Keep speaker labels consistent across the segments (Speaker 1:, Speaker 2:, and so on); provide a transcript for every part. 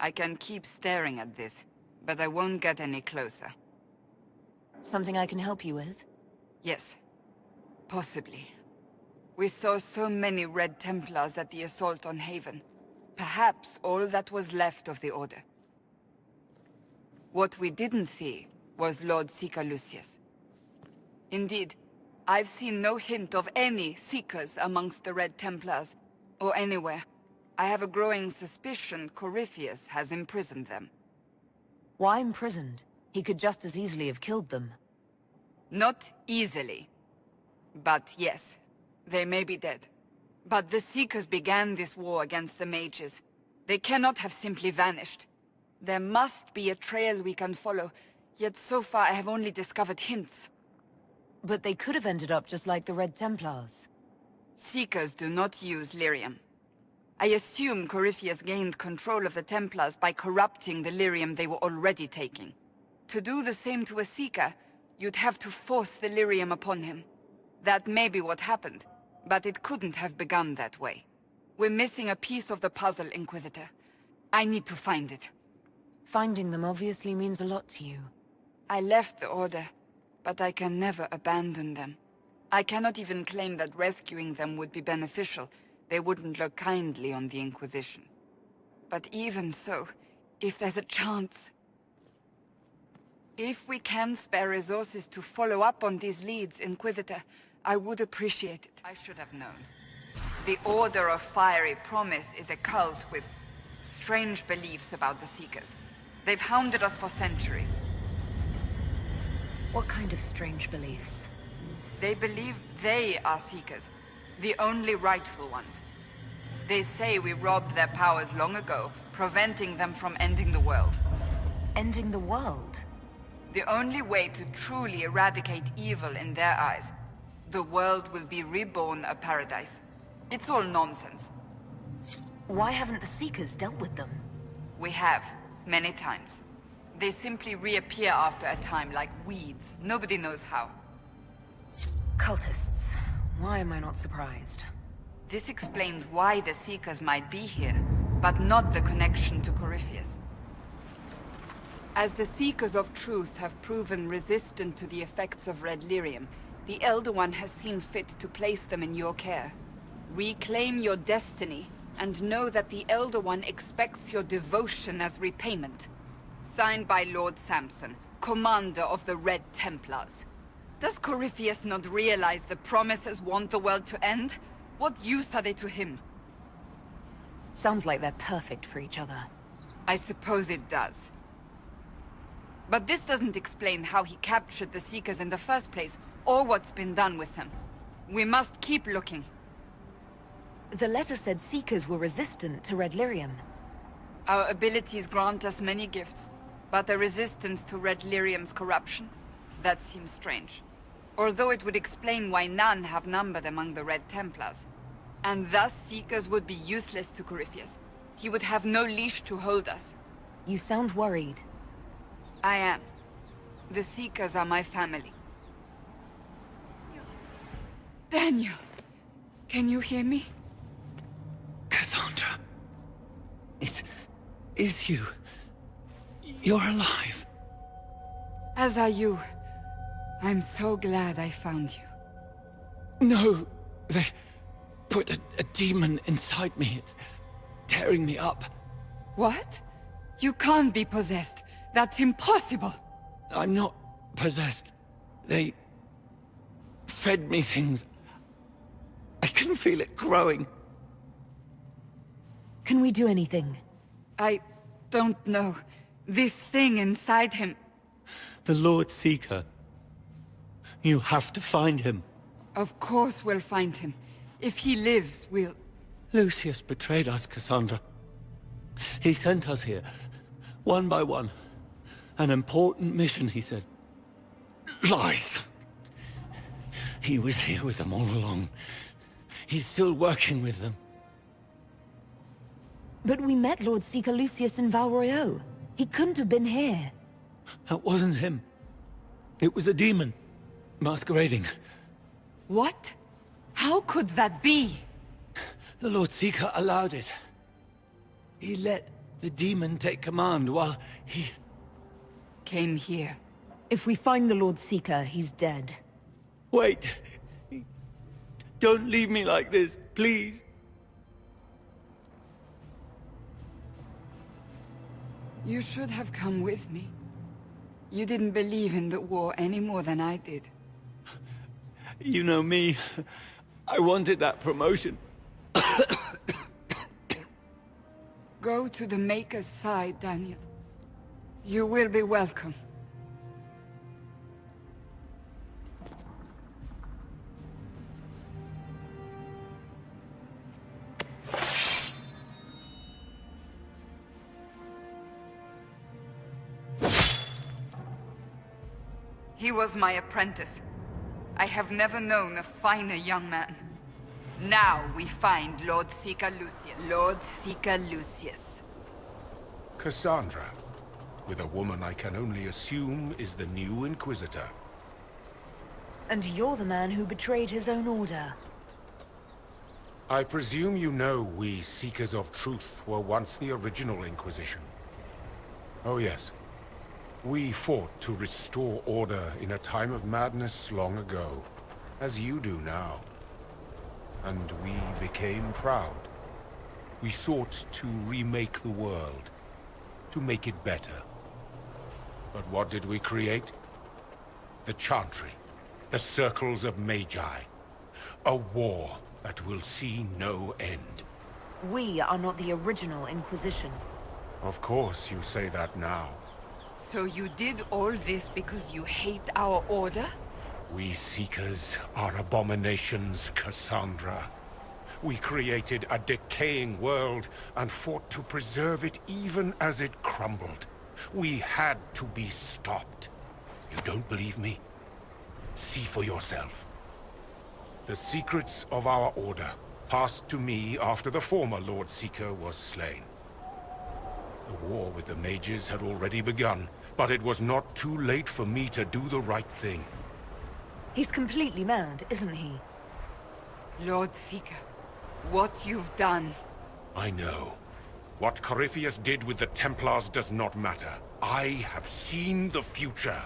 Speaker 1: I can keep staring at this, but I won't get any closer.
Speaker 2: Something I can help you with?
Speaker 1: Yes. Possibly. We saw so many Red Templars at the assault on Haven. Perhaps all that was left of the Order. What we didn't see was Lord Seeker Lucius. Indeed, I've seen no hint of any Seekers amongst the Red Templars, or anywhere. I have a growing suspicion Corypheus has imprisoned them.
Speaker 2: Why imprisoned? He could just as easily have killed them.
Speaker 1: Not easily. But yes, they may be dead. But the Seekers began this war against the mages. They cannot have simply vanished. There must be a trail we can follow, yet so far I have only discovered hints.
Speaker 2: But they could have ended up just like the Red Templars.
Speaker 1: Seekers do not use lyrium. I assume Corypheus gained control of the Templars by corrupting the lyrium they were already taking. To do the same to a Seeker, you'd have to force the lyrium upon him. That may be what happened, but it couldn't have begun that way. We're missing a piece of the puzzle, Inquisitor. I need to find it.
Speaker 2: Finding them obviously means a lot to you.
Speaker 1: I left the Order, but I can never abandon them. I cannot even claim that rescuing them would be beneficial. They wouldn't look kindly on the Inquisition. But even so, if there's a chance... If we can spare resources to follow up on these leads, Inquisitor, I would appreciate it. I should have known. The Order of Fiery Promise is a cult with strange beliefs about the Seekers. They've hounded us for centuries.
Speaker 2: What kind of strange beliefs?
Speaker 1: They believe they are Seekers, the only rightful ones. They say we robbed their powers long ago, preventing them from ending the world.
Speaker 2: Ending the world?
Speaker 1: The only way to truly eradicate evil in their eyes, the world will be reborn a paradise. It's all nonsense.
Speaker 2: Why haven't the Seekers dealt with them?
Speaker 1: We have, many times. They simply reappear after a time like weeds. Nobody knows how.
Speaker 2: Cultists. Why am I not surprised?
Speaker 1: This explains why the Seekers might be here, but not the connection to Corypheus. As the Seekers of Truth have proven resistant to the effects of red lyrium, the Elder One has seen fit to place them in your care. Reclaim your destiny, and know that the Elder One expects your devotion as repayment. Signed by Lord Samson, Commander of the Red Templars. Does Corypheus not realize the promises want the world to end? What use are they to him?
Speaker 2: Sounds like they're perfect for each other.
Speaker 1: I suppose it does. But this doesn't explain how he captured the Seekers in the first place, or what's been done with them. We must keep looking.
Speaker 2: The letter said Seekers were resistant to red lyrium.
Speaker 1: Our abilities grant us many gifts, but a resistance to red lyrium's corruption? That seems strange. Although it would explain why none have numbered among the Red Templars. And thus Seekers would be useless to Corypheus. He would have no leash to hold us.
Speaker 2: You sound worried.
Speaker 1: I am. The Seekers are my family. Daniel! Can you hear me?
Speaker 3: Cassandra. It is you. You're alive.
Speaker 1: As are you. I'm so glad I found you.
Speaker 3: No, they put a demon inside me. It's tearing me up.
Speaker 1: What? You can't be possessed. That's impossible.
Speaker 3: I'm not possessed. They fed me things. I can feel it growing.
Speaker 2: Can we do anything?
Speaker 1: I don't know. This thing inside him...
Speaker 3: The Lord Seeker. You have to find him.
Speaker 1: Of course we'll find him. If he lives, we'll...
Speaker 3: Lucius betrayed us, Cassandra. He sent us here, one by one. An important mission, he said. Lies! He was here with them all along. He's still working with them.
Speaker 2: But we met Lord Seeker Lucius in Val Royeaux. He couldn't have been here.
Speaker 3: That wasn't him. It was a demon, masquerading.
Speaker 1: What? How could that be?
Speaker 3: The Lord Seeker allowed it. He let the demon take command while he...
Speaker 1: Came here.
Speaker 2: If we find the Lord Seeker, he's dead.
Speaker 3: Wait! Don't leave me like this, please!
Speaker 1: You should have come with me. You didn't believe in the war any more than I did.
Speaker 3: You know me. I wanted that promotion.
Speaker 1: Go to the Maker's side, Daniel. You will be welcome. He was my apprentice. I have never known a finer young man. Now we find Lord Seeker Lucius. Lord Seeker Lucius.
Speaker 4: Cassandra, with a woman I can only assume is the new Inquisitor.
Speaker 2: And you're the man who betrayed his own order.
Speaker 4: I presume you know we Seekers of Truth were once the original Inquisition. Oh yes. We fought to restore order in a time of madness long ago, as you do now. And we became proud. We sought to remake the world, to make it better. But what did we create? The Chantry, the Circles of Magi. A war that will see no end.
Speaker 2: We are not the original Inquisition.
Speaker 4: Of course you say that now.
Speaker 1: So you did all this because you hate our order?
Speaker 4: We Seekers are abominations, Cassandra. We created a decaying world and fought to preserve it even as it crumbled. We had to be stopped. You don't believe me? See for yourself. The secrets of our order passed to me after the former Lord Seeker was slain. The war with the mages had already begun, but it was not too late for me to do the right thing.
Speaker 2: He's completely mad, isn't he?
Speaker 1: Lord Seeker, what you've done...
Speaker 4: I know. What Corypheus did with the Templars does not matter. I have seen the future.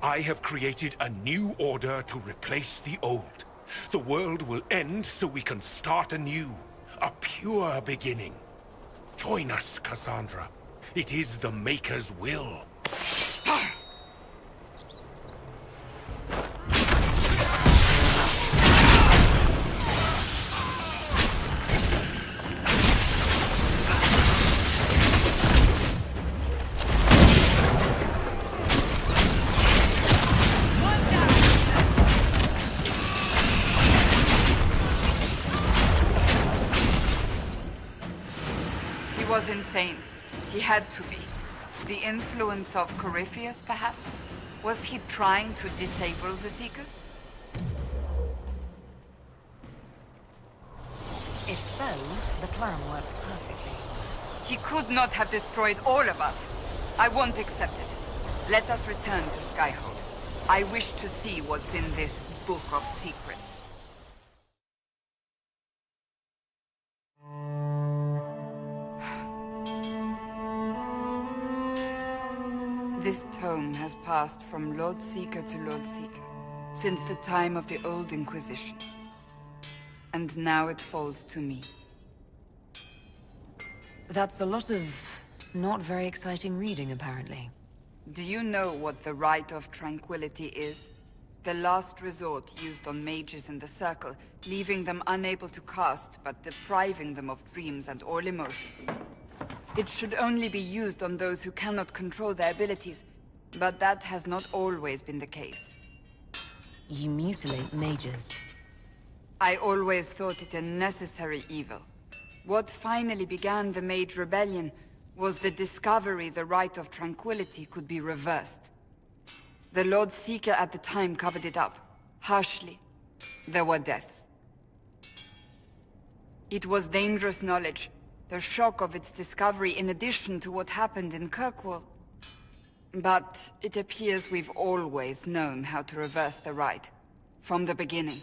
Speaker 4: I have created a new order to replace the old. The world will end so we can start anew. A pure beginning. Join us, Cassandra. It is the Maker's will.
Speaker 1: He was insane. He had to be. The influence of Corypheus, perhaps? Was he trying to disable the Seekers?
Speaker 2: If so, the plan worked perfectly.
Speaker 1: He could not have destroyed all of us. I won't accept it. Let us return to Skyhold. I wish to see what's in this Book of Secrets. This tome has passed from Lord Seeker to Lord Seeker, since the time of the Old Inquisition. And now it falls to me.
Speaker 2: That's a lot of not very exciting reading, apparently.
Speaker 1: Do you know what the Rite of Tranquility is? The last resort used on mages in the Circle, leaving them unable to cast, but depriving them of dreams and all emotion. It should only be used on those who cannot control their abilities, but that has not always been the case.
Speaker 2: You mutilate mages.
Speaker 1: I always thought it a necessary evil. What finally began the Mage Rebellion was the discovery the Rite of Tranquility could be reversed. The Lord Seeker at the time covered it up, harshly. There were deaths. It was dangerous knowledge, the shock of its discovery in addition to what happened in Kirkwall. But it appears we've always known how to reverse the Rite, from the beginning.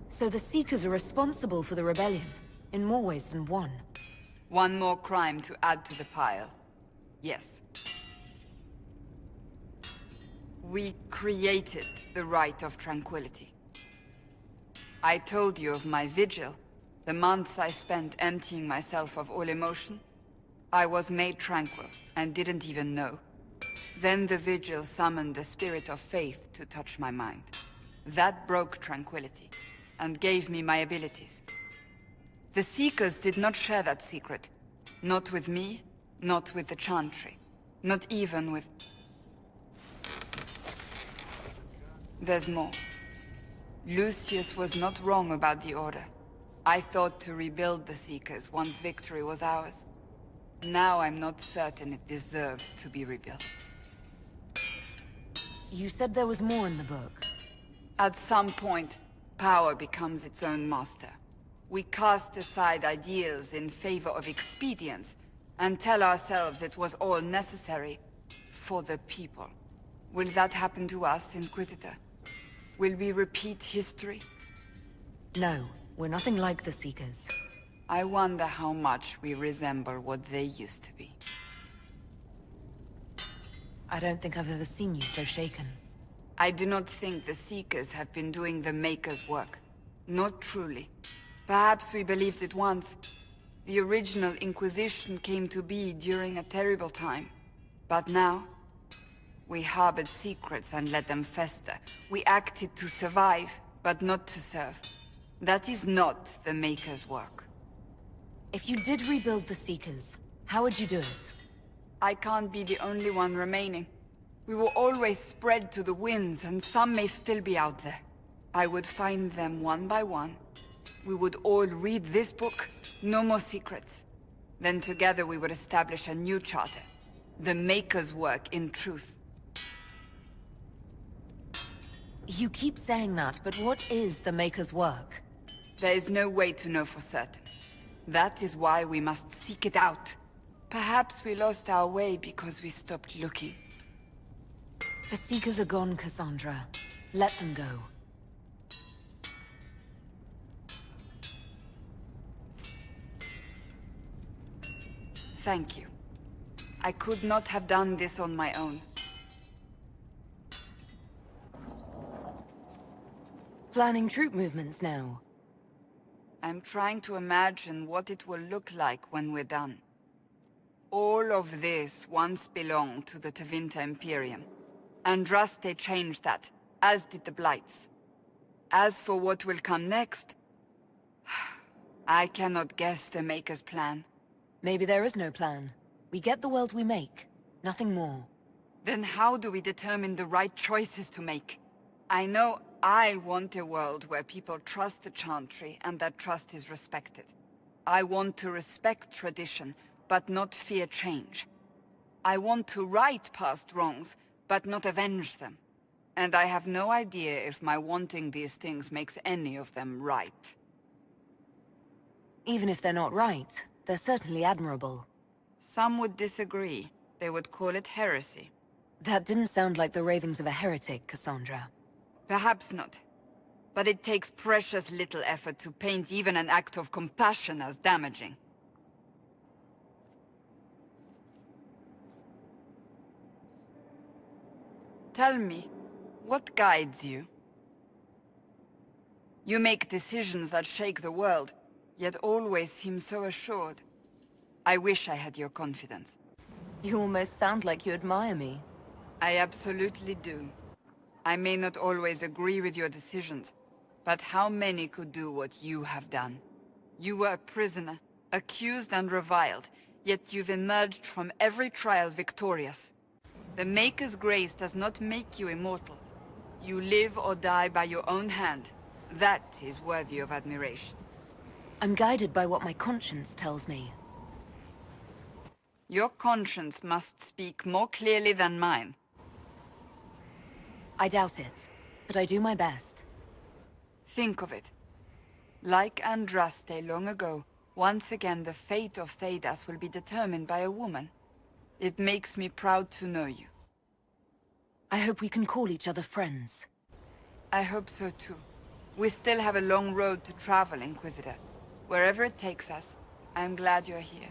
Speaker 2: So the Seekers are responsible for the rebellion? in more ways than one.
Speaker 1: One more crime to add to the pile. Yes. We created the right of tranquility. I told you of my vigil, the months I spent emptying myself of all emotion. I was made tranquil, and didn't even know. Then the vigil summoned the spirit of faith to touch my mind. That broke tranquility, and gave me my abilities. The Seekers did not share that secret. Not with me, not with the Chantry, not even with... There's more. Lucius was not wrong about the Order. I thought to rebuild the Seekers once victory was ours. Now I'm not certain it deserves to be rebuilt.
Speaker 2: You said there was more in the book.
Speaker 1: At some point, power becomes its own master. We cast aside ideals in favor of expedience, and tell ourselves it was all necessary for the people. Will that happen to us, Inquisitor? Will we repeat history?
Speaker 2: No, we're nothing like the Seekers.
Speaker 1: I wonder how much we resemble what they used to be.
Speaker 2: I don't think I've ever seen you so shaken.
Speaker 1: I do not think the Seekers have been doing the Maker's work. Not truly. Perhaps we believed it once. The original Inquisition came to be during a terrible time. But now, we harbored secrets and let them fester. We acted to survive, but not to serve. That is not the Maker's work.
Speaker 2: If you did rebuild the Seekers, how would you do it?
Speaker 1: I can't be the only one remaining. We will always spread to the winds, and some may still be out there. I would find them one by one. We would all read this book, no more secrets. Then together we would establish a new charter. The Maker's work in truth.
Speaker 2: You keep saying that, but what is the Maker's work?
Speaker 1: There is no way to know for certain. That is why we must seek it out. Perhaps we lost our way because we stopped looking.
Speaker 2: The Seekers are gone, Cassandra. Let them go.
Speaker 1: Thank you. I could not have done this on my own.
Speaker 2: Planning troop movements now.
Speaker 1: I'm trying to imagine what it will look like when we're done. All of this once belonged to the Tevinter Imperium. Andraste changed that, as did the Blights. As for what will come next, I cannot guess the Maker's plan.
Speaker 2: Maybe there is no plan. We get the world we make, nothing more.
Speaker 1: Then how do we determine the right choices to make? I know I want a world where people trust the Chantry and that trust is respected. I want to respect tradition, but not fear change. I want to right past wrongs, but not avenge them. And I have no idea if my wanting these things makes any of them right.
Speaker 2: Even if they're not right, they're certainly admirable.
Speaker 1: Some would disagree. They would call it heresy.
Speaker 2: That didn't sound like the ravings of a heretic, Cassandra.
Speaker 1: Perhaps not. But it takes precious little effort to paint even an act of compassion as damaging. Tell me, what guides you? You make decisions that shake the world, yet always seem so assured. I wish I had your confidence.
Speaker 2: You almost sound like you admire me.
Speaker 1: I absolutely do. I may not always agree with your decisions, but how many could do what you have done? You were a prisoner, accused and reviled, yet you've emerged from every trial victorious. The Maker's grace does not make you immortal. You live or die by your own hand. That is worthy of admiration.
Speaker 2: I'm guided by what my conscience tells me.
Speaker 1: Your conscience must speak more clearly than mine.
Speaker 2: I doubt it, but I do my best.
Speaker 1: Think of it. Like Andraste long ago, once again the fate of Thedas will be determined by a woman. It makes me proud to know you.
Speaker 2: I hope we can call each other friends.
Speaker 1: I hope so too. We still have a long road to travel, Inquisitor. Wherever it takes us, I am glad you're here.